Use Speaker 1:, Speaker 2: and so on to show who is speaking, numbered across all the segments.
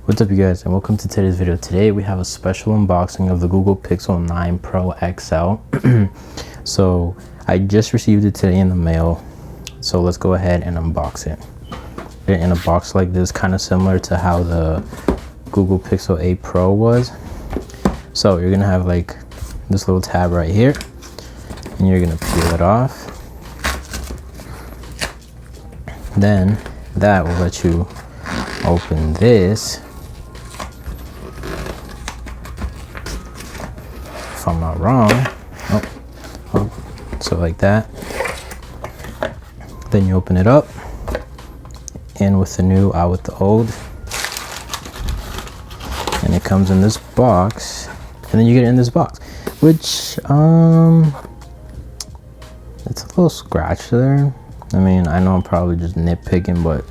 Speaker 1: What's up you guys, and welcome to today's video. Today we have a special unboxing of the Google Pixel 9 Pro XL. So I just received it today in the mail, so let's go ahead and unbox it. In a box like this, kind of similar to how the Google Pixel 8 Pro was. So you're gonna have like this little tab right here, and you're gonna peel it off. Then that will let you open this. If I'm not wrong. So like that. Then you open it up, in with the new, out with the old, and it comes in this box, and then you get it in this box, which it's a little scratch there. I mean, I know I'm probably just nitpicking, but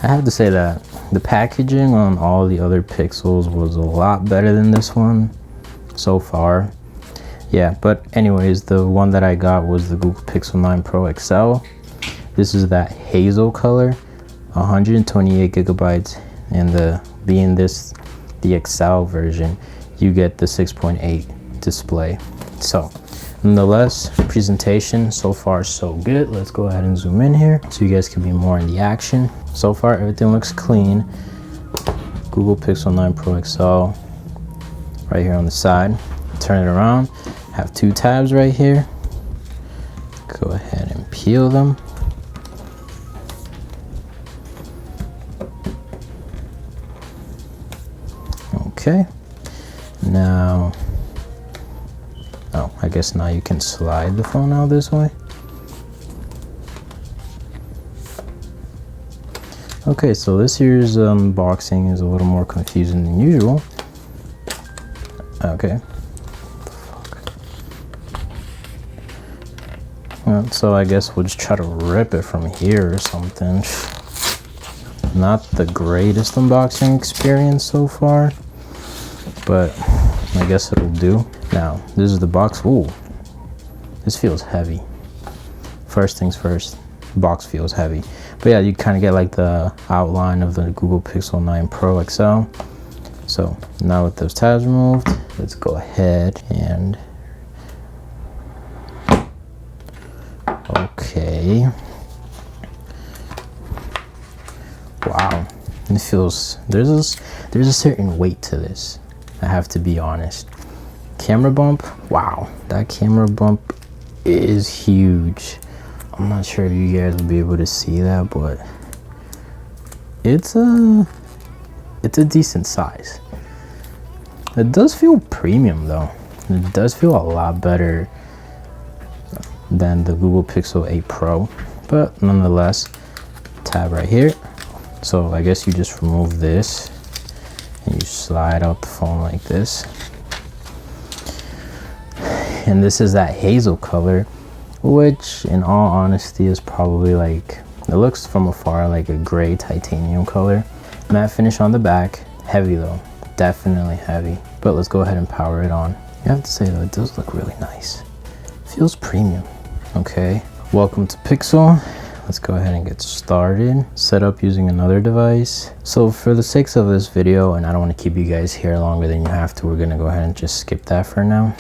Speaker 1: I have to say that the packaging on all the other Pixels was a lot better than this one so far. Yeah, but anyways, the one that I got was the Google Pixel 9 Pro XL. This is that hazel color, 128 gigabytes, and the XL version, you get the 6.8 display. So nonetheless, presentation so far so good. Let's go ahead and zoom in here so you guys can be more in the action. So far everything looks clean. Google Pixel 9 Pro XL right here on the side. Turn it around, have two tabs right here. Go ahead and peel them. Okay, now, I guess now you can slide the phone out this way. Okay, so this year's unboxing is a little more confusing than usual. Okay. So I guess we'll just try to rip it from here or something. Not the greatest unboxing experience so far, but I guess it'll do. Now, this is the box. Ooh, this feels heavy. First things first, box feels heavy. But yeah, you kind of get like the outline of the Google Pixel 9 Pro XL. So now with those tabs removed, let's go ahead and okay. Wow, it feels, there's a certain weight to this, I have to be honest. Camera bump, wow, that camera bump is huge. I'm not sure if you guys will be able to see that, but it's a decent size. It does feel premium though. It does feel a lot better than the Google Pixel 8 Pro, but nonetheless, tab right here. So I guess you just remove this and you slide out the phone like this. And this is that hazel color, which in all honesty is probably like, it looks from afar like a gray titanium color. Matte finish on the back, heavy though, definitely heavy. But let's go ahead and power it on. You have to say though, it does look really nice. Feels premium. Okay, welcome to Pixel. Let's go ahead and get started. Set up using another device. So for the sakes of this video, and I don't want to keep you guys here longer than you have to, we're gonna go ahead and just skip that for now.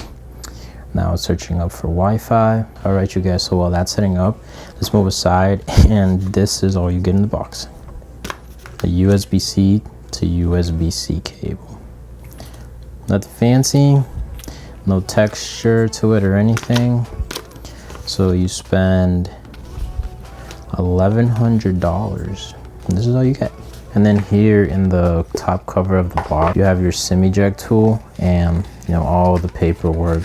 Speaker 1: Now it's searching up for Wi-Fi. All right, you guys, so while that's setting up, let's move aside, and this is all you get in the box. A USB-C to USB-C cable. Nothing fancy, no texture to it or anything. So you spend $1,100, and this is all you get. And then here in the top cover of the box, you have your SIM eject tool and all the paperwork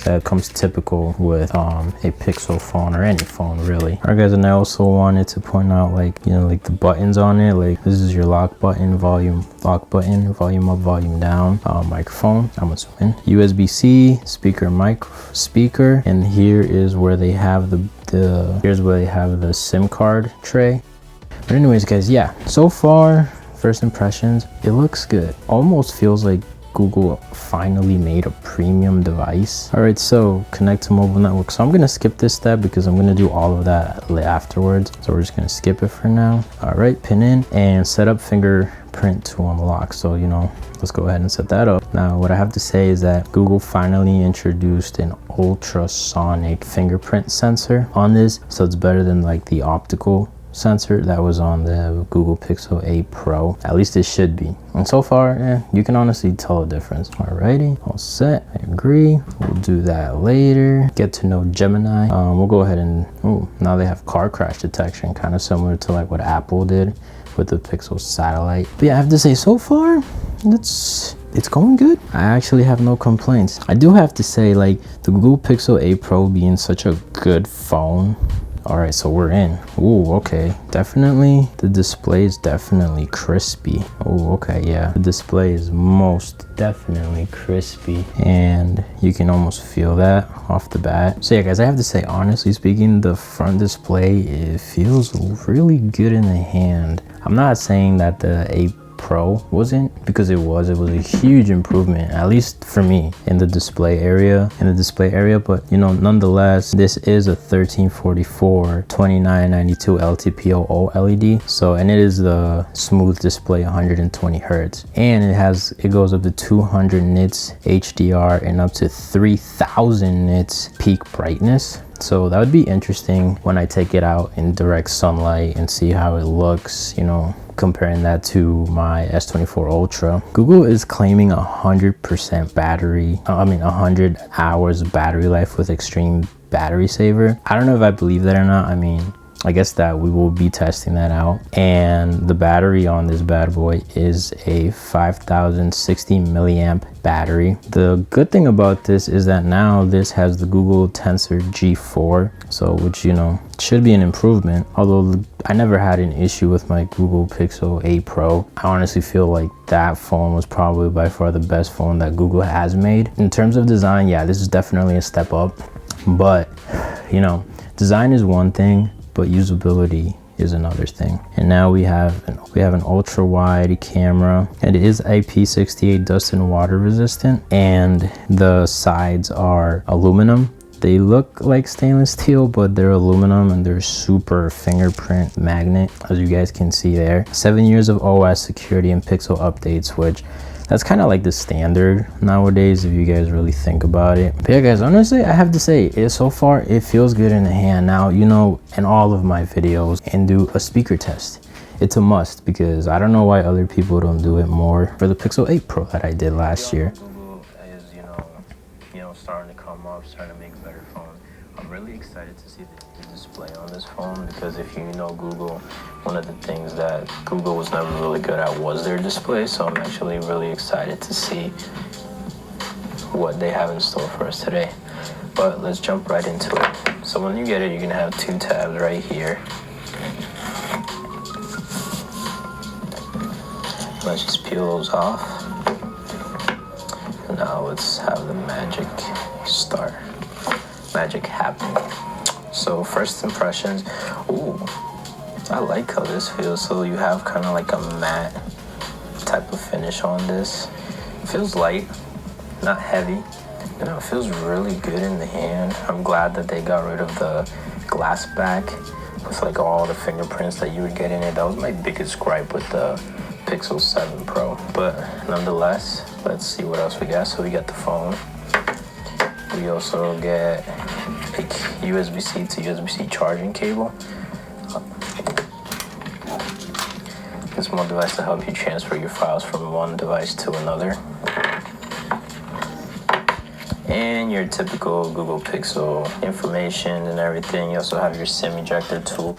Speaker 1: that comes typical with a Pixel phone or any phone really. All right guys, and I also wanted to point out like the buttons on it. Like this is your lock button, volume up, volume down, microphone, I'm assuming, USB-C, speaker, and here is where they have the SIM card tray. But anyways guys, yeah, so far first impressions, it looks good. Almost feels like Google finally made a premium device. All right, so connect to mobile network. So I'm gonna skip this step because I'm gonna do all of that afterwards. So we're just gonna skip it for now. All right, pin in and set up fingerprint to unlock. So, you know, let's go ahead and set that up. Now, what I have to say is that Google finally introduced an ultrasonic fingerprint sensor on this. So it's better than like the optical sensor that was on the Google Pixel 8 Pro. At least it should be. And so far, you can honestly tell a difference. Alrighty, all set. I agree. We'll do that later. Get to know Gemini. We'll go ahead and, now they have car crash detection, kind of similar to like what Apple did with the Pixel satellite. But yeah, I have to say, so far, it's going good. I actually have no complaints. I do have to say, like, the Google Pixel 8 Pro being such a good phone. All right, so we're in. Ooh, okay. Definitely, the display is definitely crispy. Oh, okay, yeah. The display is most definitely crispy, and you can almost feel that off the bat. So yeah, guys, I have to say, honestly speaking, the front display, it feels really good in the hand. I'm not saying that the 8 Pro wasn't, because it was a huge improvement, at least for me, in the display area, but you know, nonetheless, this is a 1344 2992 LTPO OLED. So, and it is the smooth display, 120 hertz, and it goes up to 200 nits HDR and up to 3000 nits peak brightness. So that would be interesting when I take it out in direct sunlight and see how it looks, you know, comparing that to my S24 Ultra. Google is claiming 100% battery, 100 hours battery life with extreme battery saver. I don't know if I believe that or not. I mean, I guess that we will be testing that out. And the battery on this bad boy is a 5060 milliamp battery. The good thing about this is that now this has the Google Tensor G4, so which, you know, should be an improvement. Although I never had an issue with my Google Pixel 8 Pro. I honestly feel like that phone was probably by far the best phone that Google has made. In terms of design, yeah, this is definitely a step up. But, you know, design is one thing, but usability is another thing. And now we have an ultra wide camera, and it is IP68 dust and water resistant, and the sides are aluminum. They look like stainless steel, but they're aluminum, and they're super fingerprint magnet, as you guys can see there. 7 years of OS security and pixel updates, which that's kind of like the standard nowadays if you guys really think about it. But yeah, guys, honestly, I have to say, so far it feels good in the hand. Now, you know, in all of my videos, and do a speaker test. It's a must, because I don't know why other people don't do it more. For the Pixel 8 Pro that I did last year. Google is, you know, starting to come up, starting to make better phones. I'm really excited to see the display on this phone, because if you know Google, one of the things that Google was never really good at was their display. So I'm actually really excited to see what they have in store for us today. But let's jump right into it. So when you get it, you're gonna have 2 tabs right here. Let's just peel those off. Now let's have the magic start. Magic happen. So first impressions, ooh, I like how this feels. So you have kind of like a matte type of finish on this. It feels light, not heavy. You know, it feels really good in the hand. I'm glad that they got rid of the glass back with like all the fingerprints that you would get in it. That was my biggest gripe with the Pixel 7 Pro. But nonetheless, let's see what else we got. So we got the phone. We also get a USB-C to USB-C charging cable. A small device to help you transfer your files from one device to another. And your typical Google Pixel information and everything. You also have your SIM ejector tool.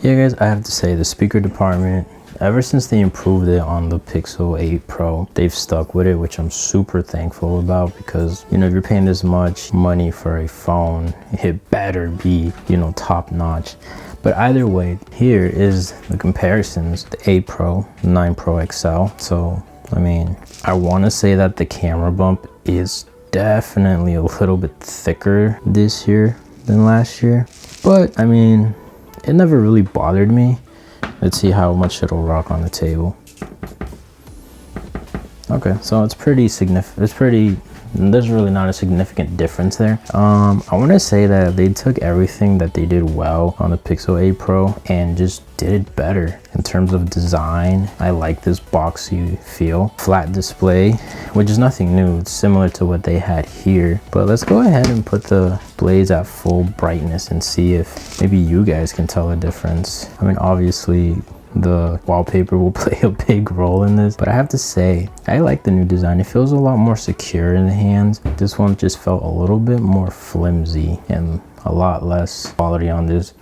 Speaker 1: Yeah, guys, I have to say, the speaker department, ever since they improved it on the Pixel 8 Pro, they've stuck with it, which I'm super thankful about, because, you know, if you're paying this much money for a phone, it better be, you know, top notch. But either way, here is the comparisons. The 8 Pro, 9 Pro XL. So, I mean, I want to say that the camera bump is definitely a little bit thicker this year than last year. But, I mean, it never really bothered me. Let's see how much it'll rock on the table. Okay, so it's pretty significant. It's pretty, there's really not a significant difference there. I want to say that they took everything that they did well on the Pixel 8 Pro and just did it better in terms of design. I like this boxy feel. Flat display, which is nothing new. It's similar to what they had here. But let's go ahead and put the blades at full brightness and see if maybe you guys can tell the difference. I mean, obviously the wallpaper will play a big role in this, but I have to say I like the new design. It feels a lot more secure in the hands. This one just felt a little bit more flimsy and a lot less quality on this.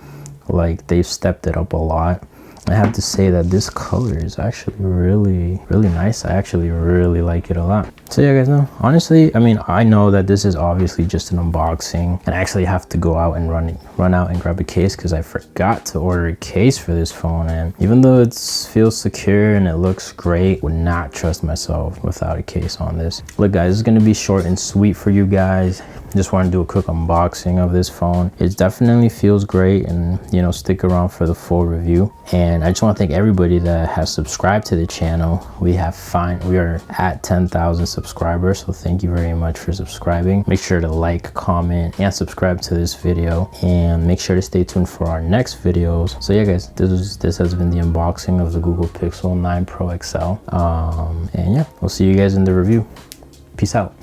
Speaker 1: Like, they've stepped it up a lot. I have to say that this color is actually really nice. I actually really like it a lot. So yeah, guys, know, honestly, I mean, I know that this is obviously just an unboxing, and I actually have to go out and run out and grab a case because I forgot to order a case for this phone. And even though it feels secure and it looks great, would not trust myself without a case on this. Look, guys, it's gonna be short and sweet for you guys. Just want to do a quick unboxing of this phone. It definitely feels great, and you know, stick around for the full review. And I just want to thank everybody that has subscribed to the channel. We are at 10,000 subscribers, so thank you very much for subscribing. Make sure to like, comment, and subscribe to this video, and make sure to stay tuned for our next videos. So yeah, guys, this has been the unboxing of the Google Pixel 9 Pro XL, and yeah, we'll see you guys in the review. Peace out.